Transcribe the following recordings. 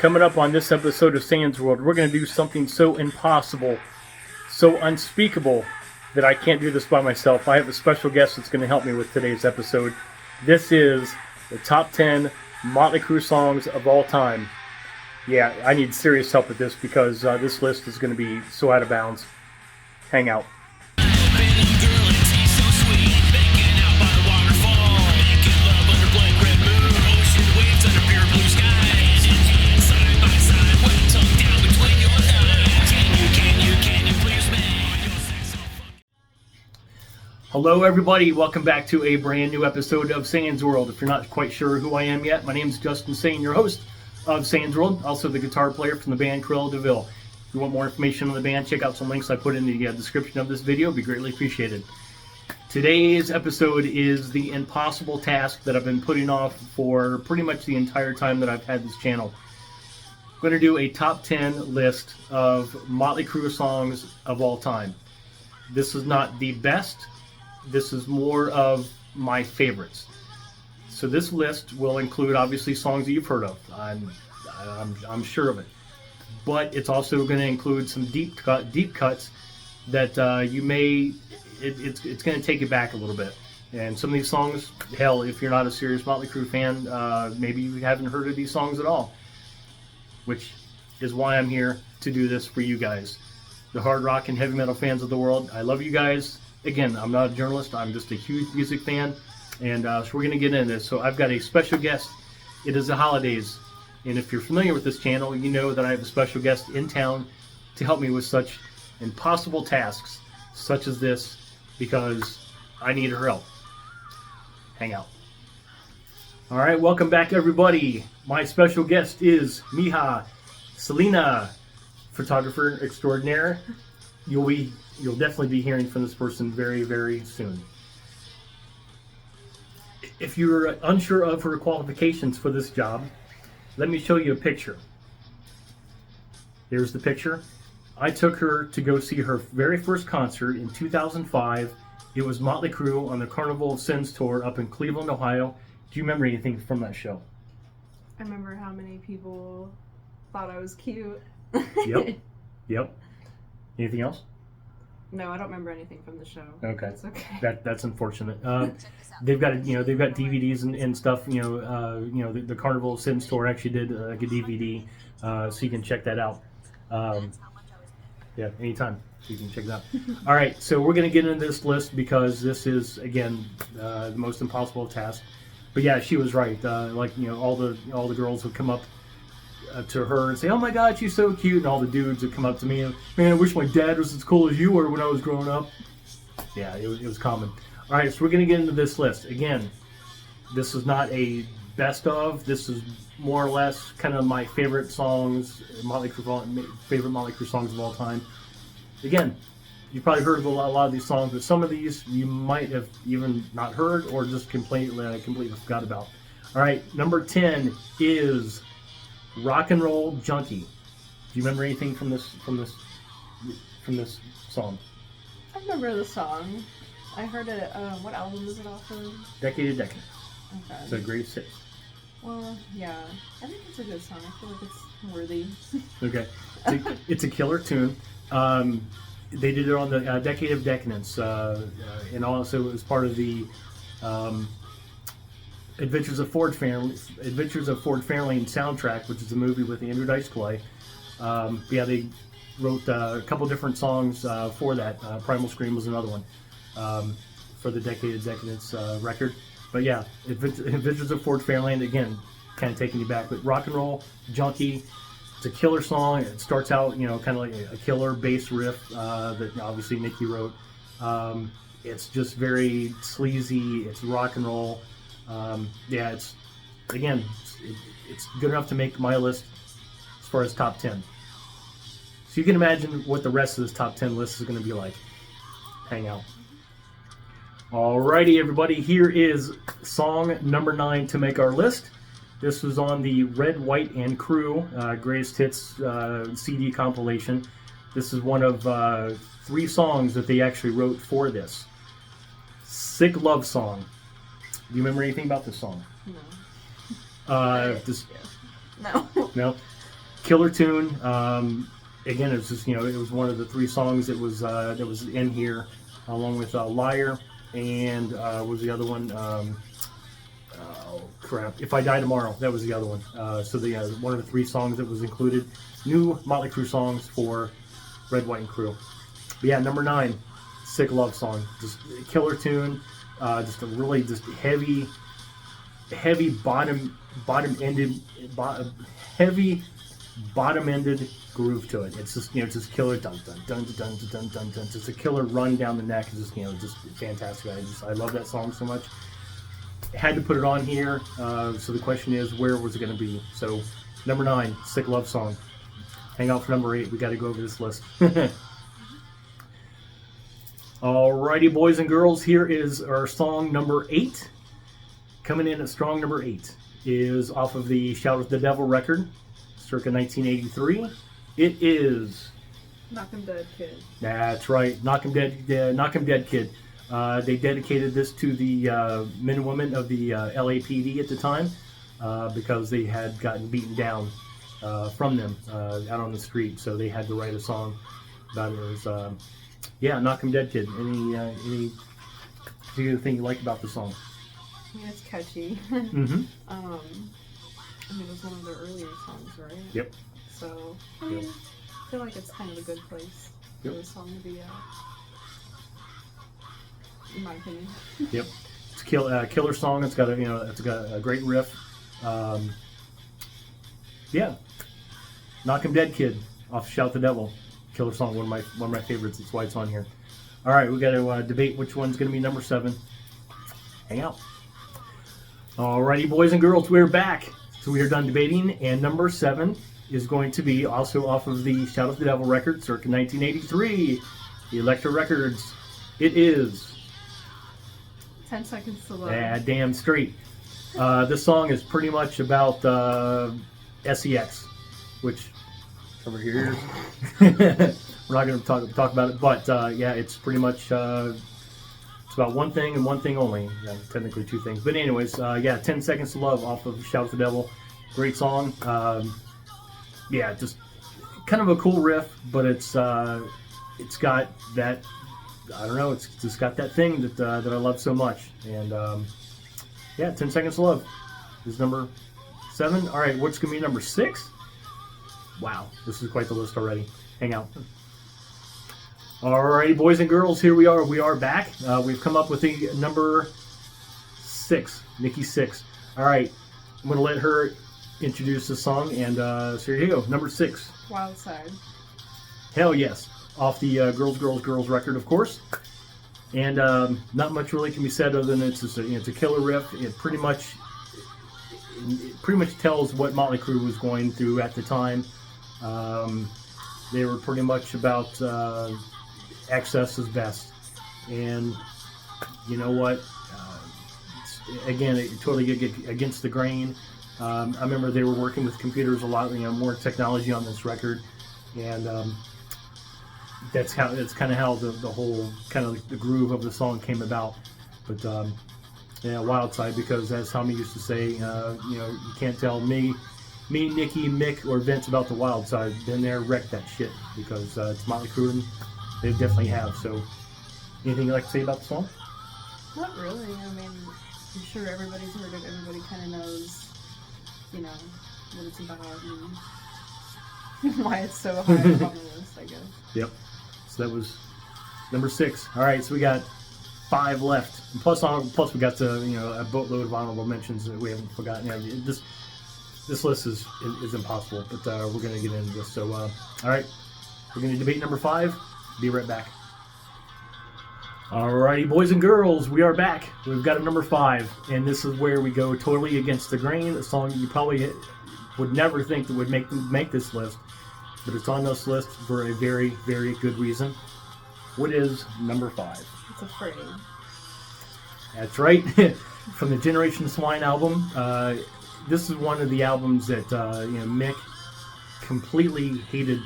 Coming up on this episode of Sans World, we're going to do something so impossible, so unspeakable, that I can't do this by myself. I have a special guest that's going to help me with today's episode. This is the top 10 Motley Crue songs of all time. Yeah, I need serious help with this because this list is going to be so out of bounds. Hang out. Hello everybody, welcome back to a brand new episode of Sans World. If you're not quite sure who I am yet, my name is Justin Sayn, your host of Sans World, also the guitar player from the band Cruella. If you want more information on the band, check out some links I put in the description of this video. It'd be greatly appreciated. Today's episode is the impossible task that I've been putting off for pretty much the entire time that I've had this channel. I'm going to do a top 10 list of Motley Crue songs of all time. This is not the best. This is more of my favorites. So this list will include obviously songs that you've heard of. I'm sure of it. But it's also going to include some deep cuts that you may. It's going to take it back a little bit. And some of these songs, hell, if you're not a serious Motley Crue fan, maybe you haven't heard of these songs at all. Which is why I'm here to do this for you guys, the hard rock and heavy metal fans of the world. I love you guys. Again, I'm not a journalist, I'm just a huge music fan, and so we're going to get into this. So I've got a special guest. It is the holidays, and if you're familiar with this channel, you know that I have a special guest in town to help me with such impossible tasks, such as this, because I need her help. Hang out. Alright, welcome back everybody. My special guest is Mija Selena, photographer extraordinaire. You'll definitely be hearing from this person very, very soon. If you're unsure of her qualifications for this job, let me show you a picture. Here's the picture. I took her to go see her very first concert in 2005. It was Motley Crue on the Carnival of Sins tour up in Cleveland, Ohio. Do you remember anything from that show? I remember how many people thought I was cute. Yep. Anything else? No, I don't remember anything from the show. Okay. It's okay. That's unfortunate. They've got DVDs and stuff. The Carnival of Sins tour actually did like a DVD, so you can check that out. Yeah, anytime you can check it out. All right, so we're gonna get into this list because this is again the most impossible task. But yeah, she was right. All the girls would come up to her and say, "Oh my God, she's so cute," and all the dudes would come up to me and, "Man, I wish my dad was as cool as you were when I was growing up." Yeah, it was common. All right, so we're gonna get into this list again. This is not a best of. This is more or less kind of my favorite songs, favorite Motley Crue songs of all time. Again, you've probably heard of a lot of these songs, but some of these you might have even not heard or just completely forgot about. All right, number 10 is Rock and Roll Junkie. Do you remember anything from this song? I remember the song. I heard it. What album is it off of? Decade of Decadence. Okay. It's a great six. Well, yeah. I think it's a good song. I feel like it's worthy. Okay. It's a killer tune. They did it on the Decade of Decadence, and also it was part of the Adventures of Ford Fairlane soundtrack, which is a movie with Andrew Dice Clay. They wrote a couple different songs for that. Primal Scream was another one for the Decade of Decadence record. But yeah, Adventures of Ford Fairlane, again, kind of taking you back. But Rock and Roll Junkie, it's a killer song. It starts out, kind of like a killer bass riff that obviously Nikki wrote. It's just very sleazy. It's rock and roll. It's good enough to make my list as far as top 10. So you can imagine what the rest of this top 10 list is going to be like. Hang out. Alrighty, everybody, here is song number 9 to make our list. This was on the Red, White, and Crue Greatest Hits CD compilation. This is one of 3 songs that they actually wrote for this. Sick Love Song. Do you remember anything about this song? No. No? No. killer tune. Again, it was just, it was one of the 3 songs that was in here, along with Liar and what was the other one? Oh crap! If I Die Tomorrow, that was the other one. So the one of the 3 songs that was included, new Motley Crue songs for Red, White, and Crew. But yeah, number 9, Sick Love Song, just a killer tune, just a really just heavy bottom-ended groove to it. It's just just killer dun dun dun dun dun dun dun dun. Just a killer run down the neck. It's just just fantastic. I love that song so much. Had to put it on here. So the question is, where was it going to be? So number 9, Sick Love Song. Hang out for number 8. We got to go over this list. Alrighty, boys and girls. Here is our song number 8. Coming in at strong number 8 is off of the Shout at the Devil record, circa 1983. It is Knock 'em Dead Kid. That's right, Knock 'em Dead Kid. They dedicated this to the men and women of the LAPD at the time because they had gotten beaten down from them out on the street. So they had to write a song about it. It was, Knock 'em Dead Kid. Any particular thing you like about the song? Yeah, it's catchy. Mm-hmm. It was one of their earlier songs, right? Yep. So, I mean, I feel like it's kind of a good place for the song to be at, in my opinion. Yep. It's a killer song. It's got a great riff. Knock 'em Dead Kid off Shout the Devil. Killer song, one of my favorites. That's why it's on here. All right, we got to debate which one's going to be number 7. Hang out. Alrighty, boys and girls, we're back. So we are done debating, and number 7 is going to be also off of the Shout at the Devil record, circa 1983, the Elektra Records. It is 10 Seconds to Love. Damn straight. This song is pretty much about SEX, which over here we're not going to talk about it, but it's pretty much it's about one thing and one thing only. Technically 2 things, but anyways, 10 Seconds to Love off of Shout at the Devil. Great song. Just kind of a cool riff, but it's got that, I don't know, it's just got that thing that I love so much. And 10 Seconds to Love is number 7. All right, what's gonna be number 6? Wow, this is quite the list already. Hang out. Alrighty, boys and girls, here we are. We are back. We've come up with the number 6, Nikki Sixx. All right, I'm gonna let her introduce the song, and so here you go. Number 6. Wild Side. Hell yes, off the Girls, Girls, Girls record, of course. And not much really can be said other than it's a killer riff. It pretty much tells what Motley Crue was going through at the time. They were pretty much about excess is best, and you know what? Again, it totally get against the grain. I remember they were working with computers a lot, more technology on this record, and that's kind of how the whole kind of the groove of the song came about. But Wild Side, because as Tommy used to say, you can't tell me, Nikki, Mick, or Vince about the Wild Side. Been there, wrecked that shit, because it's Motley Crue, and they definitely have. So, anything you'd like to say about the song? Not really. I mean, I'm sure everybody's heard it. Everybody kind of knows, what it's about and why it's so high up on the list, I guess. Yep. So that was number 6. All right, so we got 5 left. And plus we got a boatload of honorable mentions that we haven't forgotten. This list is impossible, but we're going to get into this. So, all right, we're going to debate number 5. Be right back. Alrighty, boys and girls, we are back. We've got a number 5, and this is where we go totally against the grain. A song you probably would never think that would make this list, but it's on this list for a very, very good reason. What is number 5? It's Afraid. That's right. From the Generation Swine album. This is one of the albums that Mick completely hated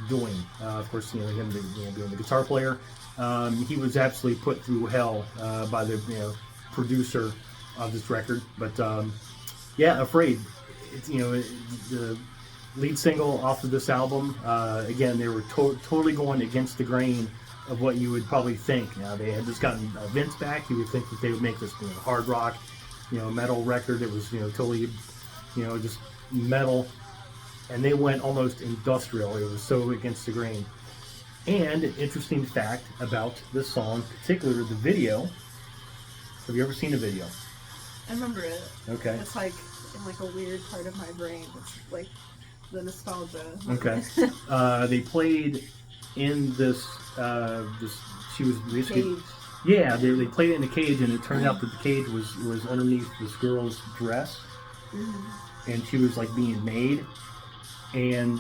doing. Of course, him being the guitar player, he was absolutely put through hell by the producer of this record. But Afraid. It's lead single off of this album. Again, they were totally going against the grain of what you would probably think. Now, they had just gotten Vince back. You would think that they would make this hard rock, metal record. It was totally, just metal, and they went almost industrial. It was so against the grain. And an interesting fact about this song, particularly the video. Have you ever seen a video? I remember it. Okay. It's like in like a weird part of my brain. It's like the nostalgia. Okay. They played in this. She was basically. Cage. Yeah, they played it in a cage, and it turned out that the cage was underneath this girl's dress, and she was like being made, and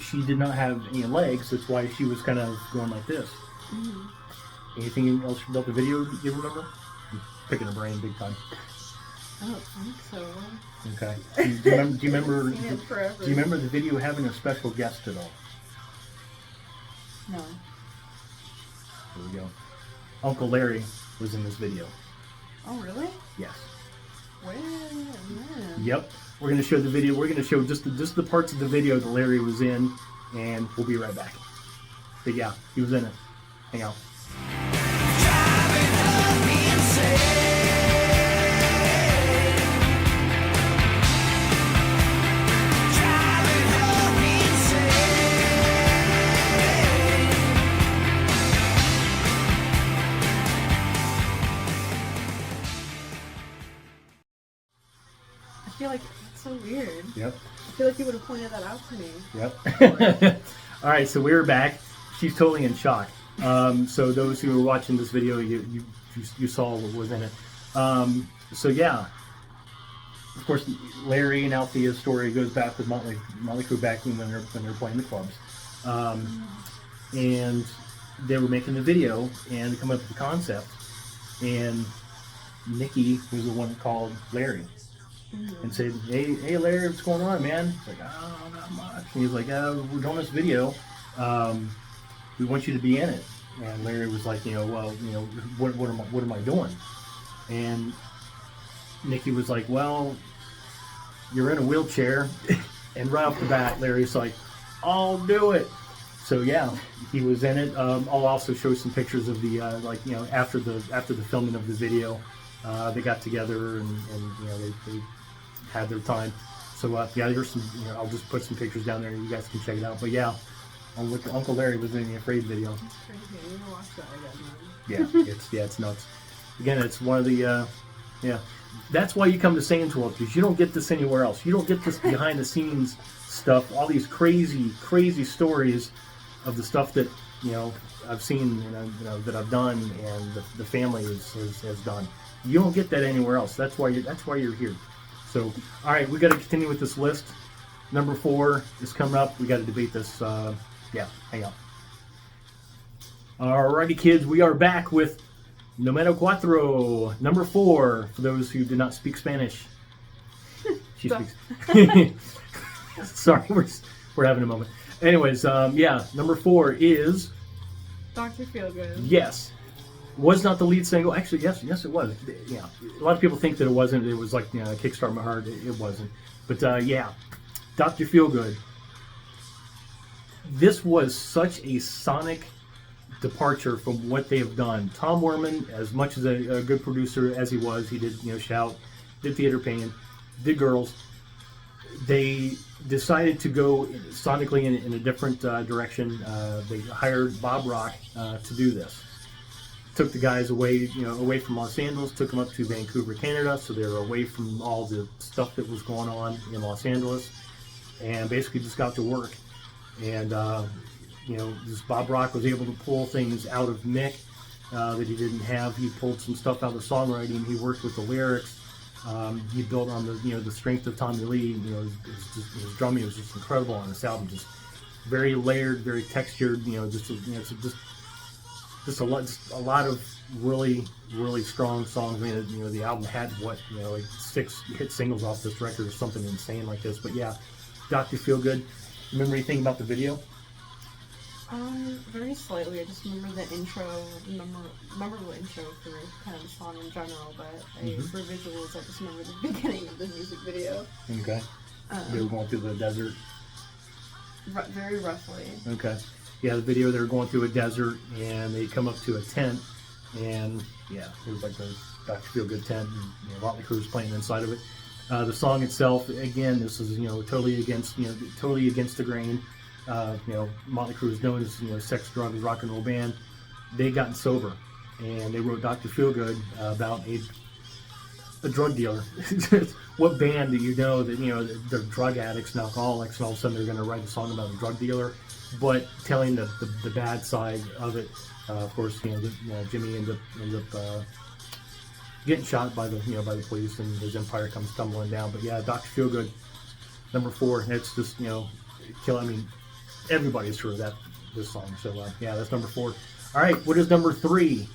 she did not have any legs. That's why she was kind of going like this. Anything else about the video you remember? I'm picking a brain big time. I don't think so. Okay. Do you remember? I've seen it forever. Do you remember the video having a special guest at all? No. There we go. Uncle Larry was in this video. Oh, really? Yes. Where? Yeah. Yep. We're going to show the video. We're going to show just the parts of the video that Larry was in, and we'll be right back. But yeah, he was in it. Hang out. I feel like that's so weird. Yep. I feel like you would have pointed that out to me. Yep. All right, so we're back. She's totally in shock. So those who were watching this video, you saw what was in it. So yeah, of course, Larry and Althea's story goes back with Motley Crue back when they're playing the clubs, and they were making the video and coming up with the concept, and Nikki was the one that called Larry. And said, hey Larry, what's going on, man? He's like, oh, not much. And he's like, we're doing this video. We want you to be in it. And Larry was like, what am I doing? And Nikki was like, well, you're in a wheelchair. And right off the bat, Larry's like, I'll do it. So yeah, he was in it. I'll also show some pictures of the after the filming of the video. They got together and they had their time. So yeah, there's some. I'll just put some pictures down there, and you guys can check it out. But yeah, Uncle Larry was in the Afraid video. That's crazy. I'm gonna watch that again. Yeah, it's nuts. Again, it's one of the That's why you come to Say's World, because you don't get this anywhere else. You don't get this behind the scenes stuff. All these crazy stories of the stuff that I've seen, that I've done, and the family has done. You don't get that anywhere else. That's why you're here. So, all right, we got to continue with this list. Number 4 is coming up. We got to debate this. Hang on. Alrighty, kids, we are back with Numero Cuatro, number 4. For those who do not speak Spanish, she speaks. Sorry, we're having a moment. Anyways, number 4 is Dr. Feelgood. Yes. Was not the lead single. Actually, yes, it was. Yeah, a lot of people think that it wasn't. It was like Kickstart My Heart. It wasn't. But Dr. Feelgood. This was such a sonic departure from what they have done. Tom Werman, as much as a good producer as he was, he did Shout, did Theater Pain, did Girls. They decided to go sonically in a different direction. They hired Bob Rock to do this. Took the guys away from Los Angeles, took them up to Vancouver, Canada, so they were away from all the stuff that was going on in Los Angeles, and basically just got to work. And this Bob Rock was able to pull things out of Mick that he didn't have. He pulled some stuff out of the songwriting. He worked with the lyrics. He built on the strength of Tommy Lee. His drumming was just incredible on this album. Just very layered, very textured. Just a lot of really strong songs. I mean, the album had like 6 hit singles off this record or something insane like this. But yeah, Dr. Feelgood. Remember anything about the video? Very slightly. I just remember the intro, memorable intro for kind of the song in general, but for visuals, I just remember the beginning of the music video. Okay. They were going through the desert. Very roughly. Okay. Yeah, the video, they were going through a desert, and they come up to a tent, and yeah, it was like the Dr. Feelgood tent, and Motley Crue was playing inside of it. The song itself, again, this is totally against the grain. Motley Crue is known as sex, drugs, rock and roll band. They gotten sober, and they wrote Dr. Feelgood about a drug dealer. What band do you know that they're drug addicts and alcoholics, and all of a sudden they're going to write a song about a drug dealer, but telling the bad side of it? Of course, Jimmy ends up getting shot by the police, and his empire comes tumbling down. But yeah, Dr. Feelgood, number 4. It's just kill. I mean, everybody's heard this song. So yeah, that's number 4. All right, what is number 3?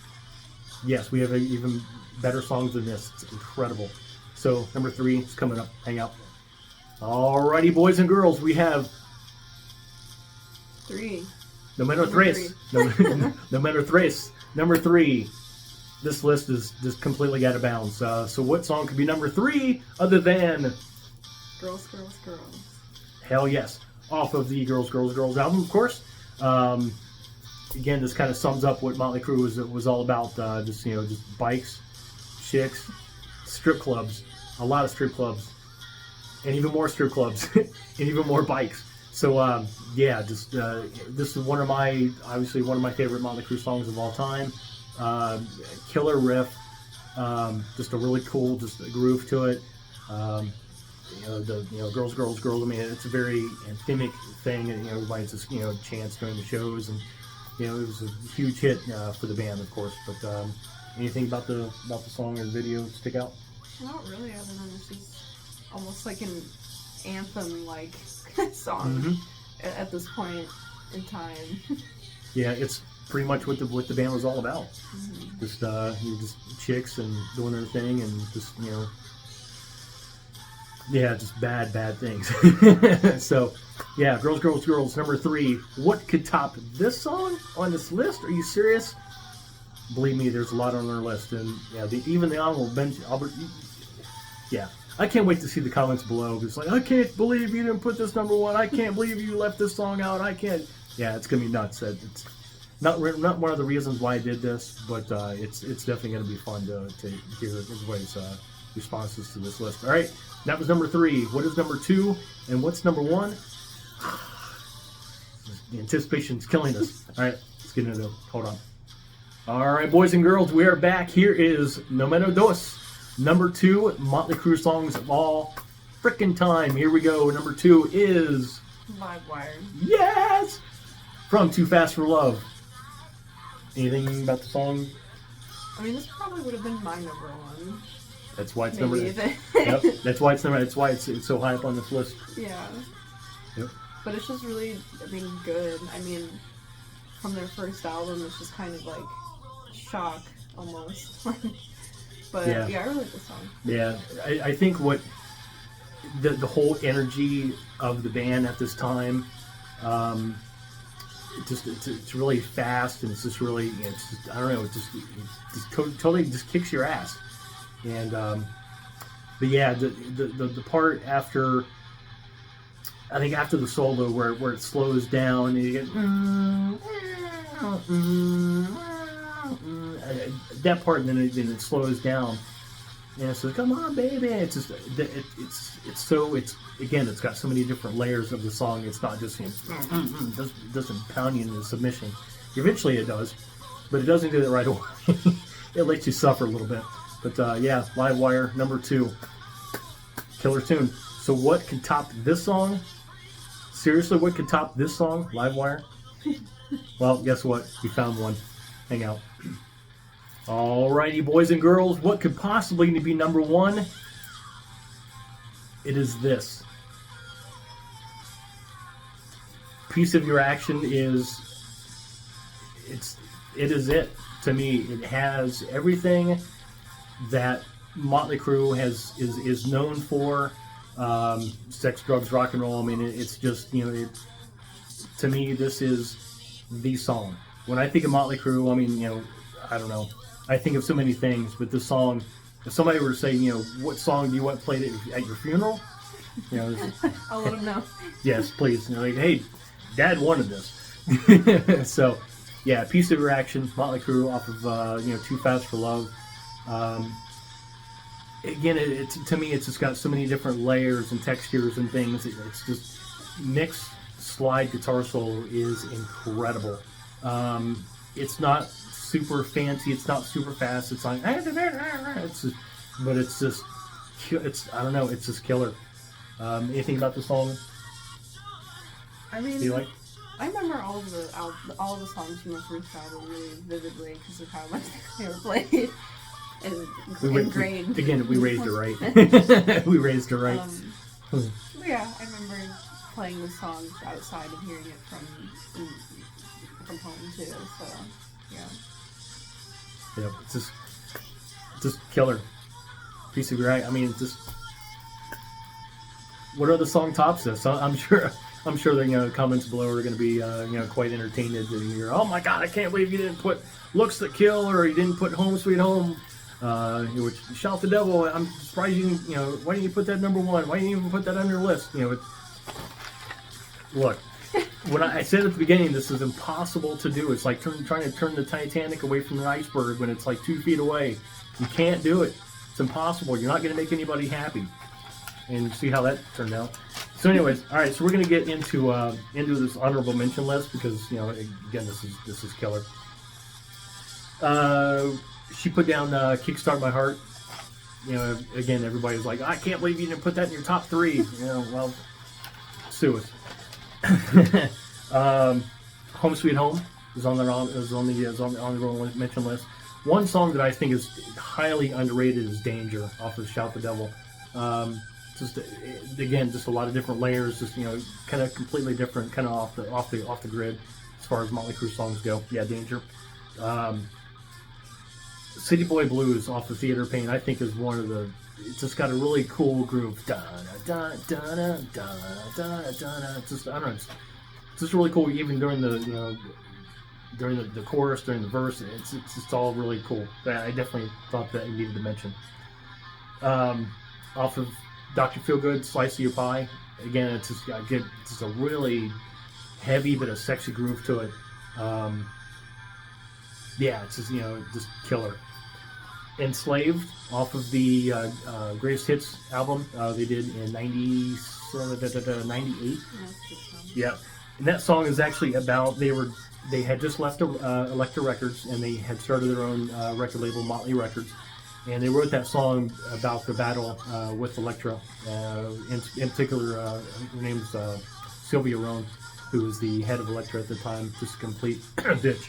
Yes, we have even better songs than this. It's incredible. So number 3 is coming up. Hang out. Alrighty, boys and girls, we have 3. No matter tres. No matter tres. Number 3. This list is just completely out of bounds. So what song could be number 3 other than Girls, Girls, Girls? Hell yes. Off of the Girls, Girls, Girls album, of course. Again, this kind of sums up what Motley Crue was all about. Just bikes, chicks, strip clubs, a lot of strip clubs, and even more strip clubs, and even more bikes. So yeah, just this is one of my favorite Motley Crue songs of all time. Killer riff, just a really cool, just a groove to it. Girls, Girls, Girls. I mean, it's a very anthemic thing, and everybody's just chants during the shows, and it was a huge hit for the band, of course. But anything about the song or the video stick out? Not really, other than it's just almost like an anthem-like song at this point in time. Yeah, it's pretty much what the band was all about. Just chicks and doing their thing, and just just bad things. So yeah, Girls, Girls, Girls, number 3. What could top this song on this list? Are you serious? Believe me, there's a lot on our list, and even the honorable mention. Yeah, I can't wait to see the comments below. It's like, I can't believe you didn't put this number 1. I can't believe you left this song out. I can't. Yeah, it's gonna be nuts. It's not one of the reasons why I did this, but it's definitely gonna be fun to hear everybody's responses to this list. All right, that was number 3. What is number 2, and what's number 1? The anticipation's killing us. All right, let's get into it. Hold on. All right, boys and girls, we are back. Here is Número 2, number 2 Motley Crue songs of all frickin' time. Here we go. Number 2 is Live Wire. Yes, from Too Fast for Love. Anything about the song? I mean, this probably would have been my number 1. That's why it's Maybe number. Yep, that's why it's number. That's why it's so high up on this list. Yeah. Yep. But it's just really, good. I mean, from their first album, it's just kind of like shock almost. But yeah, I really like this song. Yeah, I think what the whole energy of the band at this time, it's really fast, and it's just really, I don't know, it just totally just kicks your ass. And but yeah, the part after, I think after the solo where it slows down and you get that part, and then it slows down, and so come on baby, it's just it's got so many different layers of the song. It's not just doesn't pound you into submission. Eventually it does, but it doesn't do that right away. It lets you suffer a little bit. But yeah, Live Wire, number 2, killer tune. So what could top this song? Seriously, what could top this song? Live Wire? Well, guess what? We found one. Hang out. Alrighty, boys and girls, what could possibly be number 1? It is this. Piece of Your Action is it to me. It has everything that Motley Crue is known for. Sex, drugs, rock and roll. I mean, it's just, to me, this is the song. When I think of Motley Crue, I mean, I don't know. I think of so many things, but this song, if somebody were to say, what song do you want played at your funeral? You know, I'll let him know. yes, please. You know, like, hey, Dad wanted this. So, yeah, Piece of Your Action, Motley Crue off of Too Fast for Love. Again, it's to me, it's just got so many different layers and textures and things. It's just Nick's slide guitar solo is incredible. It's not super fancy. It's not super fast. It's like it's just, but it's just I don't know. It's just killer. Anything about the song? I mean, do you like? I remember all of the songs from the first album really vividly because of how much they were played and ingrained. Again, we raised her right. We raised her right. Yeah, I remember playing the songs outside and hearing it from home too. So yeah. Yeah, it's just killer. Piece of Your Action. I mean, it's just. What other song tops this? I'm sure the comments below are going to be quite entertained to hear. Oh my God, I can't believe you didn't put Looks That Kill, or you didn't put Home Sweet Home. Which Shout the Devil. I'm surprised you didn't, why didn't you put that number one? Why didn't you even put that on your list? Look, when I said at the beginning, this is impossible to do. It's like trying to turn the Titanic away from the iceberg when it's like 2 feet away. You can't do it. It's impossible. You're not going to make anybody happy. And see how that turned out. So, anyways, all right. So we're going to get into this honorable mention list because again, this is killer. She put down "Kickstart My Heart." Again, everybody's like, I can't believe you didn't put that in your top 3. Well, sue us. "Home Sweet Home" is on the honorable mention list. One song that I think is highly underrated is "Danger" off of "Shout the Devil." Just a lot of different layers. Just kind of completely different, kind of off the grid as far as Motley Crue songs go. Yeah, "Danger." "City Boy Blues" off of "Theater Pain" I think is one of the. It's just got a really cool groove. Da da da da da da da. It's just I don't know. It's just really cool. Even during the during the chorus, during the verse, it's just all really cool. I definitely thought that I needed to mention. Off of Dr. Feelgood, "Slice of Your Pie." Again, it's just a really heavy but a sexy groove to it. Yeah, it's just killer. "Enslaved" off of the Greatest Hits album they did in 98. Yeah, and that song is actually about they had just left Elektra Records and they had started their own record label, Motley Records. And they wrote that song about the battle with Elektra. In particular, her name's Sylvia Rhone, who was the head of Elektra at the time, just a complete bitch.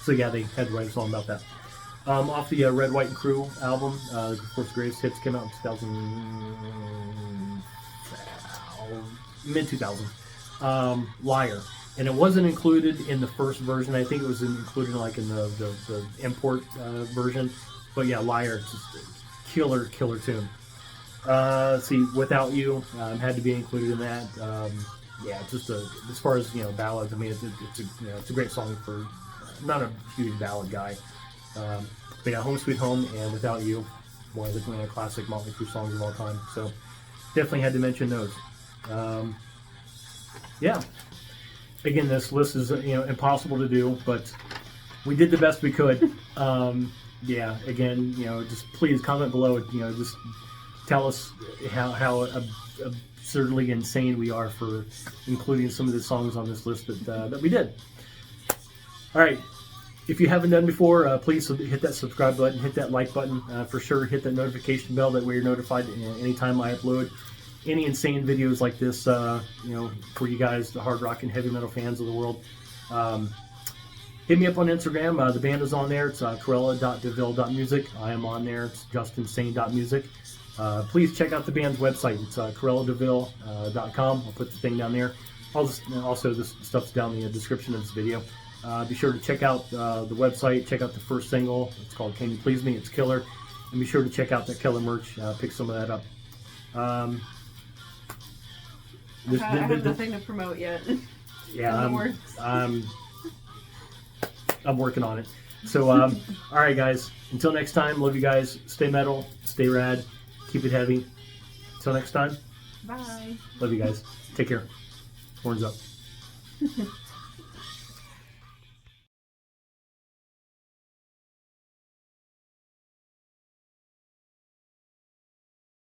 So yeah, they had to write a song about that. Off the Red, White, and Crue album, of course, Greatest Hits came out in 2000, mid-2000s. "Liar." And it wasn't included in the first version. I think it was included in the import version. But yeah, "Liar," just a killer tune. Let's see, "Without You" had to be included in that. Yeah, just as far as ballads, I mean, it's a great song for not a huge ballad guy. But yeah, "Home Sweet Home" and "Without You," one of the classic Motley Crue songs of all time. So definitely had to mention those. Yeah. Again, this list is impossible to do, but we did the best we could. Yeah, again, just please comment below. Just tell us how absurdly insane we are for including some of the songs on this list that we did. All right, if you haven't done before, please hit that subscribe button, hit that like button. For sure, hit that notification bell. That way you're notified anytime I upload any insane videos like this. For you guys, the hard rock and heavy metal fans of the world. Hit me up on Instagram. The band is on there. It's Cruella.deville.music. I am on there. It's JustinSane.music. Please check out the band's website. It's CruellaDeville.com. I'll put the thing down there. Also, this stuff's down in the description of this video. Be sure to check out the website. Check out the first single. It's called "Can You Please Me?" It's killer. And be sure to check out that killer merch. Pick some of that up. I have nothing to promote yet. Yeah, I'm working on it. So, all right, guys. Until next time, love you guys. Stay metal, stay rad, keep it heavy. Until next time, Bye. Love you guys. Take care. Horns up.